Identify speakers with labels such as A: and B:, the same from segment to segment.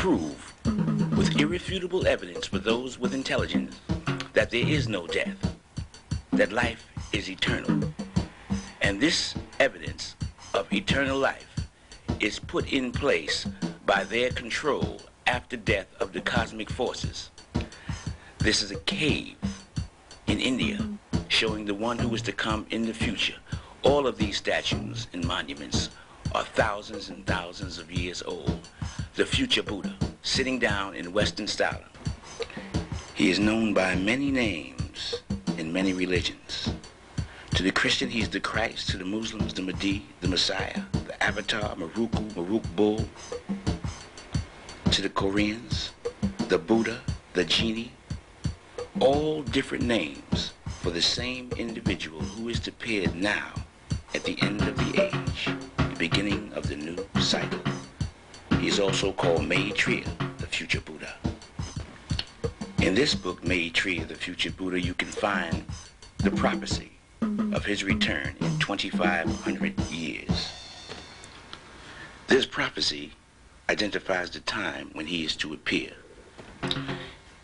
A: prove with irrefutable evidence for those with intelligence that there is no death, that life is eternal. And this evidence of eternal life is put in place by their control after death of the cosmic forces. This is a cave in India showing the one who is to come in the future. All of these statues and monuments are thousands and thousands of years old. The future Buddha, sitting down in Western style. He is known by many names in many religions. To the Christian, he is the Christ. To the Muslims, the Mahdi, the Messiah, the Avatar, Maruk Bull. To the Koreans, the Buddha, the Genie. All different names for the same individual who is to appear now at the end of the age, the beginning of the new cycle. He is also called Maitreya, the future Buddha. In this book, Maitreya, the future Buddha, you can find the prophecy of his return in 2,500 years. This prophecy identifies the time when he is to appear.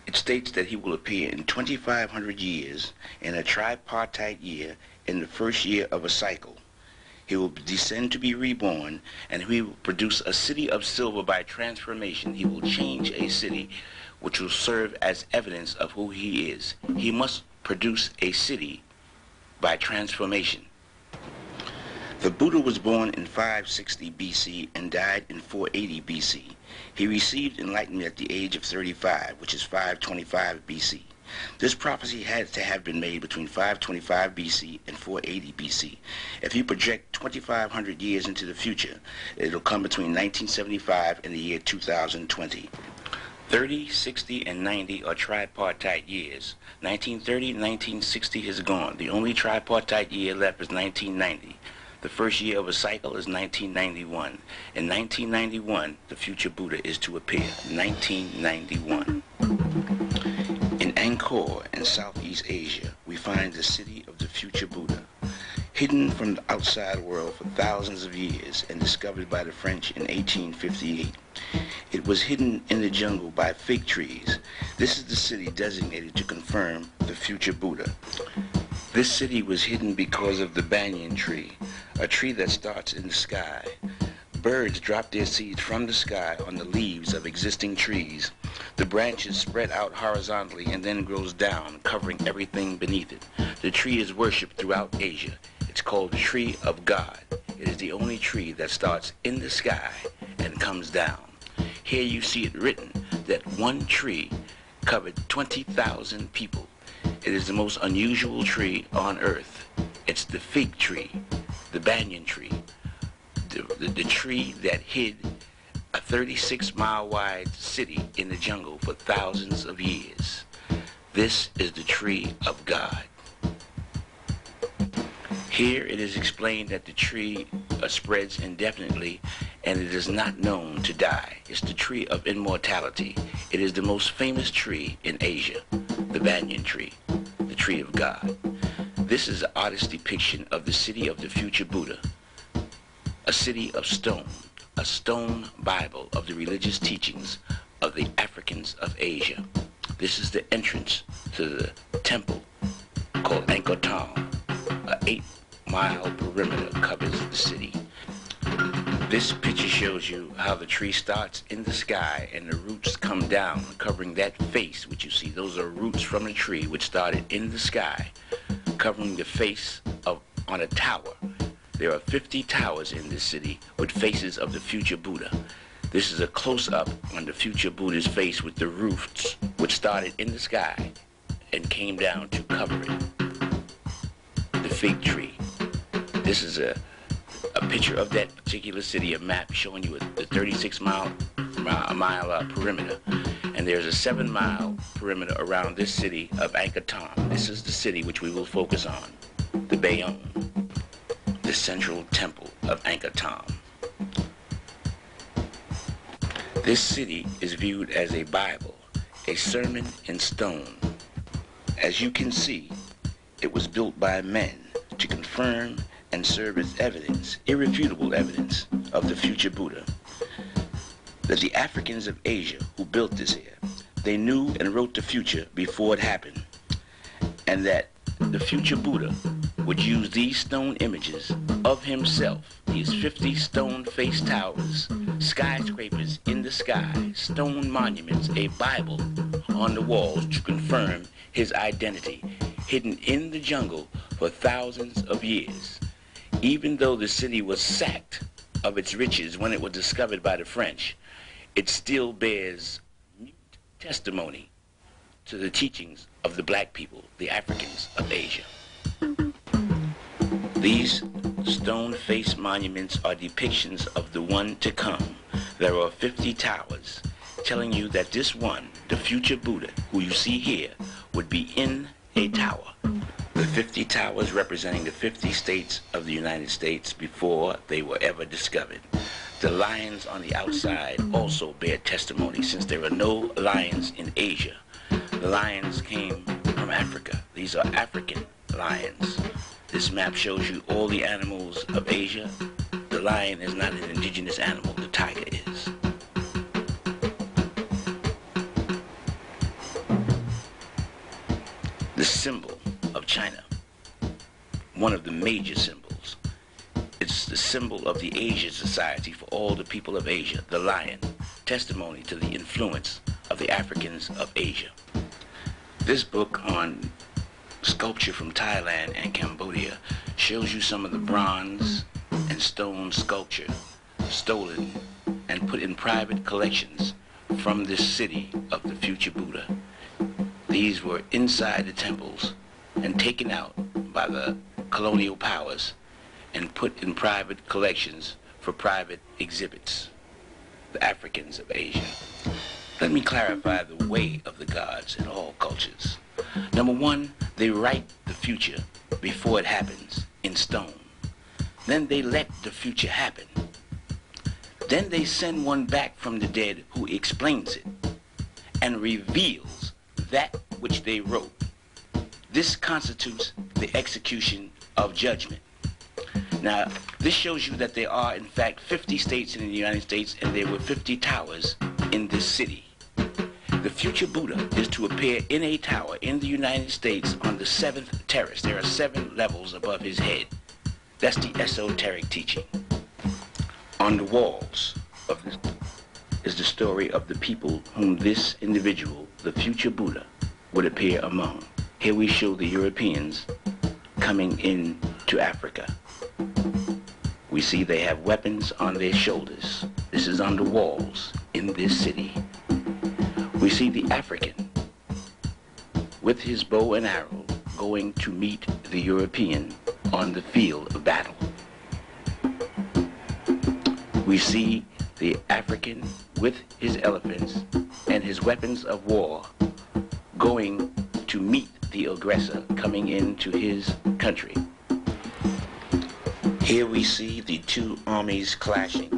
A: It states that he will appear in 2,500 years in a tripartite year in the first year of a cycle. He will descend to be reborn, and he will produce a city of silver by transformation. He will change a city which will serve as evidence of who he is. He must produce a city by transformation. The Buddha was born in 560 BC and died in 480 BC. He received enlightenment at the age of 35, which is 525 BC. This prophecy had to have been made between 525 BC and 480 BC. If you project 2,500 years into the future, it'll come between 1975 and the year 2020. 30, 60, and 90 are tripartite years. 1930 and 1960 is gone. The only tripartite year left is 1990. The first year of a cycle is 1991. In 1991, the future Buddha is to appear. 1991. In Angkor in Southeast Asia, we find the city of the future Buddha, hidden from the outside world for thousands of years and discovered by the French in 1858. It was hidden in the jungle by fig trees. This is the city designated to confirm the future Buddha. This city was hidden because of the Banyan Tree, a tree that starts in the sky. Birds drop their seeds from the sky on the leaves of existing trees. The branches spread out horizontally and then grows down, covering everything beneath it. The tree is worshipped throughout Asia. It's called the tree of God. It is the only tree that starts in the sky and comes down. Here you see it written that one tree covered 20,000 people. It is the most unusual tree on earth. It's the fig tree, the banyan tree, the tree that hid a 36-mile wide city in the jungle for thousands of years. This is the tree of God. Here it is explained that the tree spreads indefinitely and it is not known to die. It's the tree of immortality. It is the most famous tree in Asia, the banyan tree, the tree of God. This is an artist's depiction of the city of the future Buddha, a city of stone, a stone Bible of the religious teachings of the Africans of Asia. This is the entrance to the temple called I.N.K. An 8-mile perimeter covers the city. This picture shows you how the tree starts in the sky and the roots come down, covering that face which you see. Those are roots from the tree which started in the sky, covering the face on a tower. There are 50 towers in this city with faces of the future Buddha. This is a close-up on the future Buddha's face with the roots which started in the sky and came down to cover it. The fig tree. This is a picture of that particular city, a map showing you the 36-mile perimeter. And there's a 7-mile perimeter around this city of I.N.K. This is the city which we will focus on, the Bayonne, the central temple of I.N.K. This city is viewed as a Bible, a sermon in stone. As you can see, it was built by men to confirm and serve as evidence, irrefutable evidence, of the future Buddha. that the Africans of Asia who built this here, they knew and wrote the future before it happened, and that the future Buddha would use these stone images of himself, these 50 stone-faced towers, skyscrapers in the sky, stone monuments, a Bible on the walls to confirm his identity, hidden in the jungle for thousands of years. Even though the city was sacked of its riches when it was discovered by the French, it still bears mute testimony to the teachings of the black people, the Africans of Asia. These stone-faced monuments are depictions of the one to come. There are 50 towers telling you that this one, the future Buddha, who you see here, would be in a tower. The 50 towers representing the 50 states of the United States before they were ever discovered. The lions on the outside also bear testimony, since there are no lions in Asia. The lions came from Africa. These are African lions. This map shows you all the animals of Asia. The lion is not an indigenous animal. The tiger is. The symbol of China, one of the major symbols. It's the symbol of the Asian society for all the people of Asia, the lion, testimony to the influence of the Africans of Asia. This book on sculpture from Thailand and Cambodia shows you some of the bronze and stone sculpture stolen and put in private collections from this city of the future Buddha. These were inside the temples and taken out by the colonial powers and put in private collections for private exhibits. The Africans of Asia. Let me clarify the way of the gods in all cultures. Number one, they write the future before it happens in stone. Then they let the future happen. Then they send one back from the dead who explains it and reveals that which they wrote. This constitutes the execution of judgment. Now, this shows you that there are, in fact, 50 states in the United States, and there were 50 towers in this city. The future Buddha is to appear in a tower in the United States on the 7th terrace. There are 7 levels above his head. That's the esoteric teaching. On the walls of this is the story of the people whom this individual, the future Buddha, would appear among. Here we show the Europeans coming in to Africa. We see they have weapons on their shoulders. This is on the walls in this city. We see the African with his bow and arrow going to meet the European on the field of battle. We see the African with his elephants and his weapons of war going to meet the aggressor coming into his country. Here we see the two armies clashing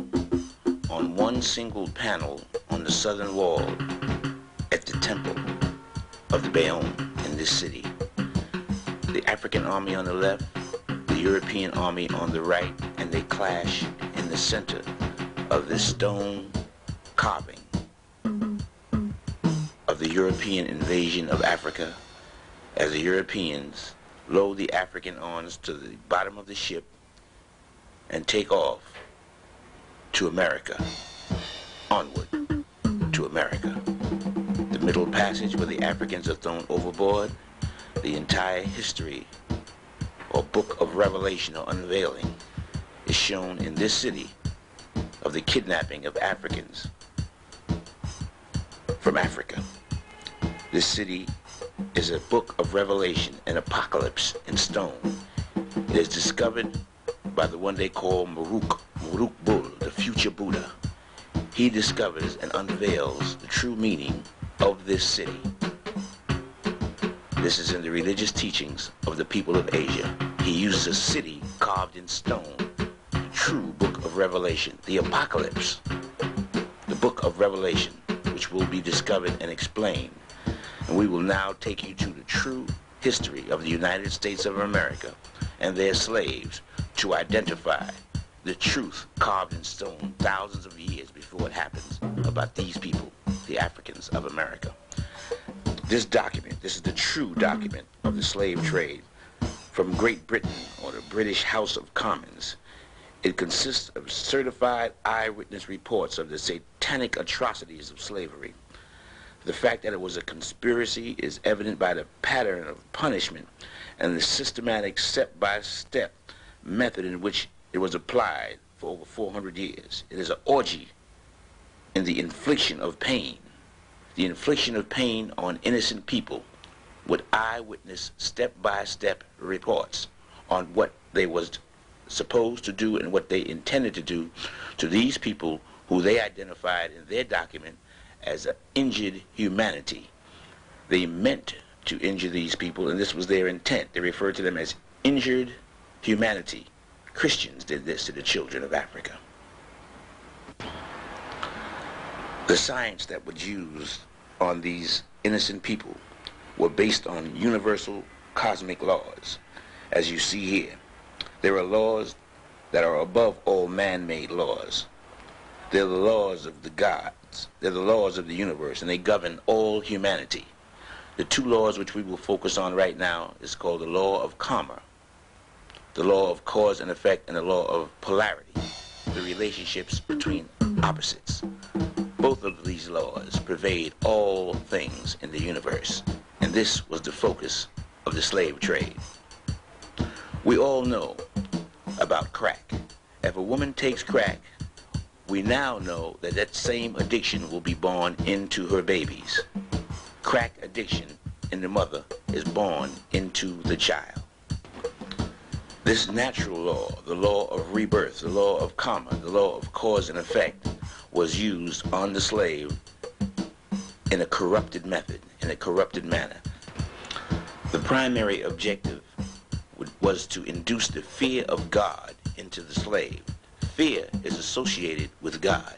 A: on one single panel on the southern wall at the temple of the Bayonne in this city. The African army on the left, the European army on the right, and they clash in the center of this stone carving of the European invasion of Africa, as the Europeans load the African arms to the bottom of the ship and take off to America, onward to America. The Middle Passage where the Africans are thrown overboard, the entire history or book of revelation or unveiling is shown in this city of the kidnapping of Africans from Africa. This city is a book of revelation, an apocalypse in stone. It is discovered by the one they call Maruk Bull, the future Buddha. He discovers and unveils the true meaning of this city. This is in the religious teachings of the people of Asia. He uses a city carved in stone, the true book of Revelation, the apocalypse, the book of Revelation, which will be discovered and explained. And we will now take you to the true history of the United States of America and their slaves to identify the truth carved in stone thousands of years before it happens about these people, the Africans of America. This document, this is the true document of the slave trade from Great Britain or the British House of Commons. It consists of certified eyewitness reports of the satanic atrocities of slavery. The fact that it was a conspiracy is evident by the pattern of punishment and the systematic step-by-step method in which it was applied for over 400 years. It is an orgy in the infliction of pain. The infliction of pain on innocent people with eyewitness step-by-step reports on what they was supposed to do and what they intended to do to these people who they identified in their document as an injured humanity. They meant to injure these people, and this was their intent. They referred to them as injured humanity. Christians did this to the children of Africa. The science that was used on these innocent people were based on universal cosmic laws, as you see here. There are laws that are above all man-made laws. They're the laws of the gods. They're the laws of the universe, and they govern all humanity. The two laws which we will focus on right now is called the law of Kamma, the law of cause and effect, and the law of polarity, the relationships between opposites. Both of these laws pervade all things in the universe, and this was the focus of the slave trade. We all know about crack. If a woman takes crack, we now know that that same addiction will be born into her babies. Crack addiction in the mother is born into the child. This natural law, the law of rebirth, the law of karma, the law of cause and effect, was used on the slave in a corrupted method, in a corrupted manner. The primary objective was to induce the fear of God into the slave. Fear is associated with God.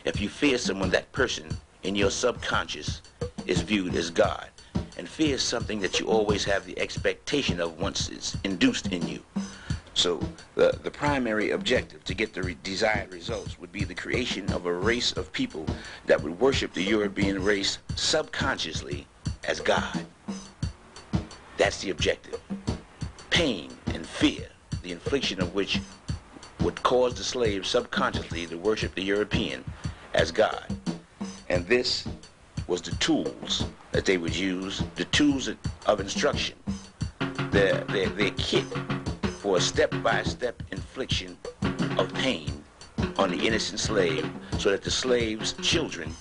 A: If you fear someone, that person in your subconscious is viewed as God. And fear is something that you always have the expectation of once it's induced in you. So the primary objective to get the desired results would be the creation of a race of people that would worship the European race subconsciously as God. That's the objective. Pain and fear, the infliction of which would cause the slave subconsciously to worship the European as God. And this was the tools that they would use, the tools of instruction, their kit for a step-by-step infliction of pain on the innocent slave, so that the slave's children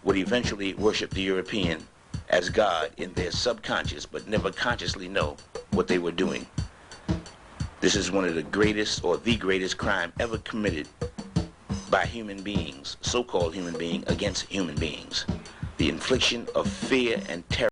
A: would eventually worship the European as God in their subconscious, but never consciously know what they were doing. This is one of the greatest, or the greatest crime ever committed by human beings, so-called human beings, against human beings. The infliction of fear and terror